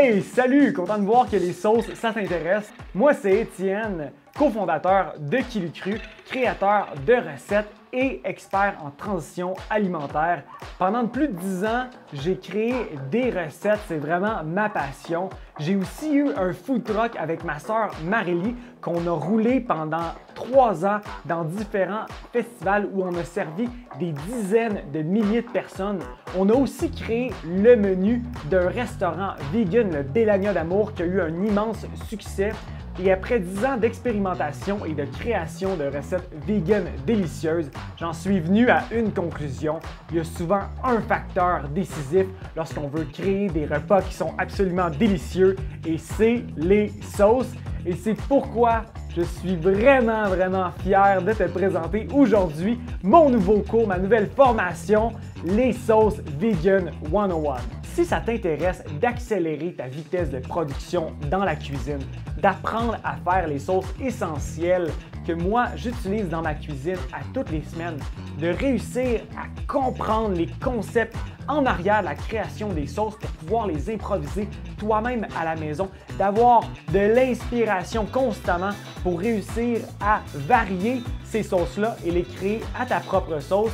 Hey, salut! Content de voir que les sauces, ça t'intéresse. Moi, c'est Étienne, cofondateur de Kili Cru, créateur de recettes et expert en transition alimentaire. Pendant plus de 10 ans, j'ai créé des recettes, c'est vraiment ma passion. J'ai aussi eu un food truck avec ma sœur Marélie qu'on a roulé pendant 3 ans dans différents festivals où on a servi des dizaines de milliers de personnes. On a aussi créé le menu d'un restaurant vegan, le Bellagna d'Amour, qui a eu un immense succès. Et après 10 ans d'expérimentation et de création de recettes vegan délicieuses, j'en suis venu à une conclusion. Il y a souvent un facteur décisif lorsqu'on veut créer des repas qui sont absolument délicieux et c'est les sauces. Et c'est pourquoi je suis vraiment fier de te présenter aujourd'hui mon nouveau cours, ma nouvelle formation, les sauces Vegan 101. Si ça t'intéresse d'accélérer ta vitesse de production dans la cuisine, d'apprendre à faire les sauces essentielles que moi j'utilise dans ma cuisine à toutes les semaines, de réussir à comprendre les concepts en arrière de la création des sauces pour pouvoir les improviser toi-même à la maison, d'avoir de l'inspiration constamment pour réussir à varier ces sauces-là et les créer à ta propre sauce,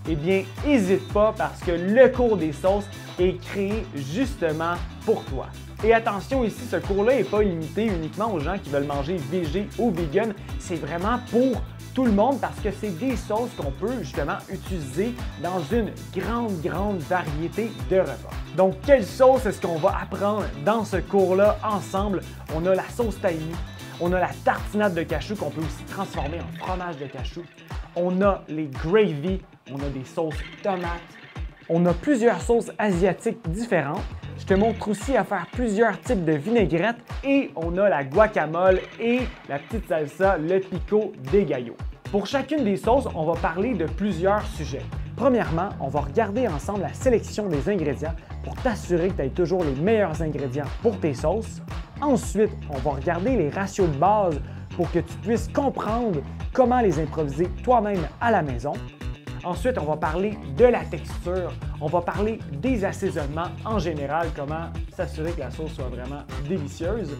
eh bien, n'hésite pas parce que le cours des sauces est créé justement pour toi. Et attention ici, ce cours-là n'est pas limité uniquement aux gens qui veulent manger végé ou vegan, c'est vraiment pour tout le monde parce que c'est des sauces qu'on peut justement utiliser dans une grande variété de repas. Donc, quelle sauce est-ce qu'on va apprendre dans ce cours-là ensemble? On a la sauce tahini, on a la tartinade de cachou qu'on peut aussi transformer en fromage de cachou, on a les gravy, on a des sauces tomates, on a plusieurs sauces asiatiques différentes. Je te montre aussi à faire plusieurs types de vinaigrettes et on a la guacamole et la petite salsa, le pico de gallo. Pour chacune des sauces, on va parler de plusieurs sujets. Premièrement, on va regarder ensemble la sélection des ingrédients pour t'assurer que tu aies toujours les meilleurs ingrédients pour tes sauces. Ensuite, on va regarder les ratios de base pour que tu puisses comprendre comment les improviser toi-même à la maison. Ensuite, on va parler de la texture, on va parler des assaisonnements en général, comment s'assurer que la sauce soit vraiment délicieuse.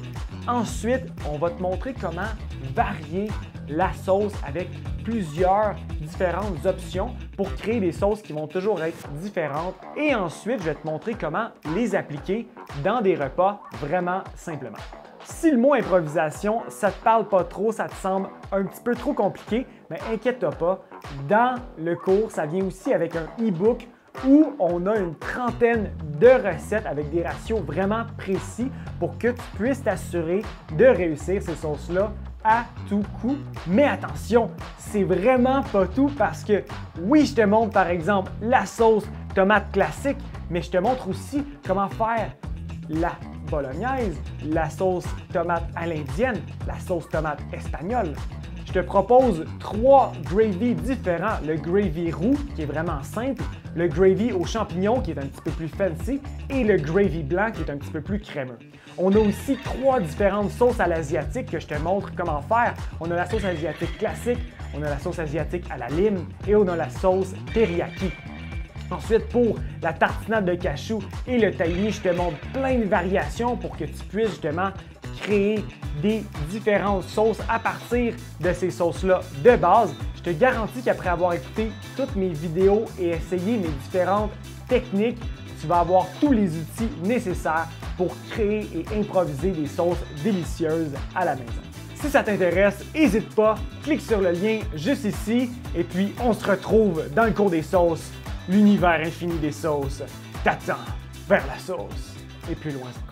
Ensuite, on va te montrer comment varier la sauce avec plusieurs différentes options pour créer des sauces qui vont toujours être différentes. Et ensuite, je vais te montrer comment les appliquer dans des repas vraiment simplement. Si le mot improvisation, ça te parle pas trop, ça te semble un petit peu trop compliqué, mais inquiète-toi pas, dans le cours, ça vient aussi avec un e-book où on a une trentaine de recettes avec des ratios vraiment précis pour que tu puisses t'assurer de réussir ces sauces-là à tout coup. Mais attention, c'est vraiment pas tout parce que oui, je te montre par exemple la sauce tomate classique, mais je te montre aussi comment faire la bolognaise, la sauce tomate à l'indienne, la sauce tomate espagnole. Je te propose 3 gravy différents. Le gravy roux, qui est vraiment simple, le gravy aux champignons, qui est un petit peu plus fancy, et le gravy blanc, qui est un petit peu plus crémeux. On a aussi 3 différentes sauces à l'asiatique que je te montre comment faire. On a la sauce asiatique classique, on a la sauce asiatique à la lime et on a la sauce teriyaki. Ensuite, pour la tartinade de cachou et le tahini, je te montre plein de variations pour que tu puisses justement créer des différentes sauces à partir de ces sauces-là de base. Je te garantis qu'après avoir écouté toutes mes vidéos et essayé mes différentes techniques, tu vas avoir tous les outils nécessaires pour créer et improviser des sauces délicieuses à la maison. Si ça t'intéresse, n'hésite pas, clique sur le lien juste ici et puis on se retrouve dans le cours des sauces. L'univers infini des sauces t'attend vers la sauce et plus loin encore.